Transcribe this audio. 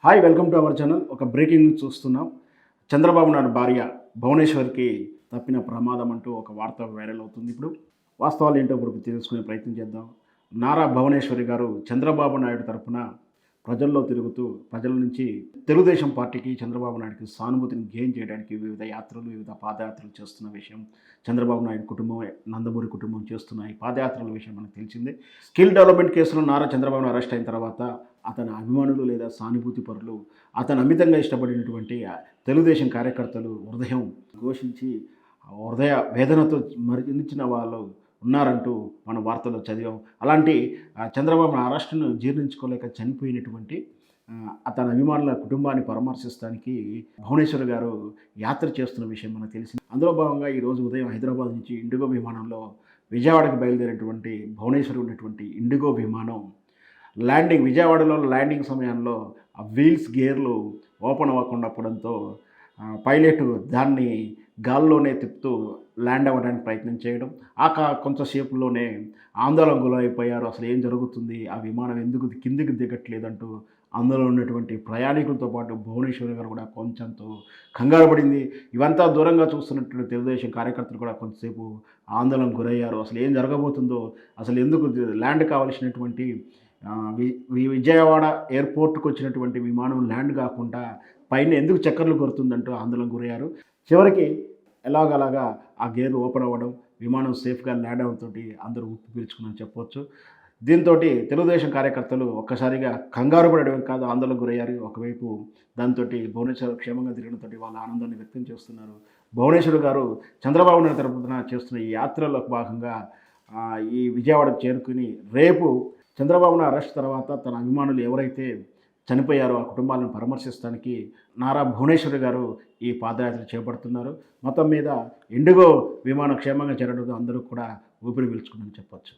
Hi, welcome to our channel. ఒక breaking news చూస్తున్నాం. చంద్రబాబు నాయుడు భార్య భువనేశ్వర్కి తప్పిన ప్రమాదం అంటూ ఒక వార్త వైరల్ అవుతుంది. ఇప్పుడు వాస్తవాలు ఏంటో ఇప్పుడు తెలుసుకునే ప్రయత్నం చేద్దాం. నారా భువనేశ్వరి గారు చంద్రబాబు నాయుడు తరపున ప్రజల్లో తిరుగుతూ ప్రజల నుంచి తెలుగుదేశం పార్టీకి, చంద్రబాబు నాయుడుకి సానుభూతిని గెయిన్ చేయడానికి వివిధ యాత్రలు, వివిధ పాదయాత్రలు చేస్తున్న విషయం చంద్రబాబు నాయుడు కుటుంబం, నందమూరి కుటుంబం చేస్తున్న ఈ పాదయాత్రల విషయం మనకు తెలిసిందే. స్కిల్ డెవలప్మెంట్ కేసులో నారా చంద్రబాబు అరెస్ట్ అయిన తర్వాత అతని అభిమానులు లేదా సానుభూతి పరులు, అతను అమితంగా ఇష్టపడినటువంటి తెలుగుదేశం కార్యకర్తలు హృదయం ఘోషించి హృదయ వేదనతో మరణించిన వాళ్ళు ఉన్నారంటూ మనం వార్తల్లో చదివాం. అలాంటి చంద్రబాబు అరెస్టును జీర్ణించుకోలేక చనిపోయినటువంటి అతని అభిమానుల కుటుంబాన్ని పరామర్శించడానికి భువనేశ్వర్ గారు యాత్ర చేస్తున్న విషయం మనకు తెలిసింది. అందులో భాగంగా ఈరోజు ఉదయం హైదరాబాద్ నుంచి ఇండిగో విమానంలో విజయవాడకు బయలుదేరినటువంటి భువనేశ్వర్ ఉన్నటువంటి ఇండిగో విమానం విజయవాడలో ల్యాండింగ్ సమయంలో ఆ వీల్స్ గేర్లు ఓపెన్ అవ్వకుండా పోవడంతో పైలట్ దాన్ని గాల్లోనే తిప్పుతూ ల్యాండ్ అవ్వడానికి ప్రయత్నం చేయడం, కొంతసేపులోనే ఆందోళన గురైపోయారు. అసలు ఏం జరుగుతుంది, ఆ విమానం ఎందుకు కిందికి దిగట్లేదంటూ అందులో ఉన్నటువంటి ప్రయాణికులతో పాటు భువనేశ్వరి గారు కూడా కొంచెంతో కంగారు పడింది. ఇవంతా దూరంగా చూస్తున్నటువంటి తెలుగుదేశం కార్యకర్తలు కూడా కొంతసేపు ఆందోళన గురయ్యారు. అసలు ఏం జరగబోతుందో, అసలు ఎందుకు ల్యాండ్ కావాల్సినటువంటి విజయవాడ ఎయిర్పోర్ట్కి వచ్చినటువంటి విమానం ల్యాండ్ కాకుండా పైన ఎందుకు చక్కర్లు కొడుతుందంటూ ఆందోళన గురయ్యారు. చివరికి ఎలాగలాగా ఆ గేర్ ఓపెన్ అవ్వడం, విమానం సేఫ్గా ల్యాండ్ అవ్వడంతో అందరూ ఊపి పీల్చుకున్నారని చెప్పవచ్చు. దీంతో తెలుగుదేశం కార్యకర్తలు ఒక్కసారిగా కంగారు పడడం కాదు, ఆందోళన గురయ్యారు. ఒకవైపు దాంతో భువనేశ్వర్ క్షేమంగా తిరగడంతో వాళ్ళ ఆనందాన్ని వ్యక్తం చేస్తున్నారు. భువనేశ్వర్ గారు చంద్రబాబు నాయుడు తరపున చేస్తున్న ఈ యాత్రలో భాగంగా ఈ విజయవాడకు చేరుకుని రేపు చంద్రబాబును అరెస్ట్ తర్వాత తన అభిమానులు ఎవరైతే చనిపోయారో ఆ కుటుంబాలను పరామర్శించడానికి నారా భువనేశ్వరి గారు ఈ పాదయాత్ర చేపడుతున్నారు. మొత్తం మీద ఇండిగో విమానం క్షేమంగా చేరడంతో అందరూ కూడా ఊపిరి పీల్చుకుందని చెప్పొచ్చు.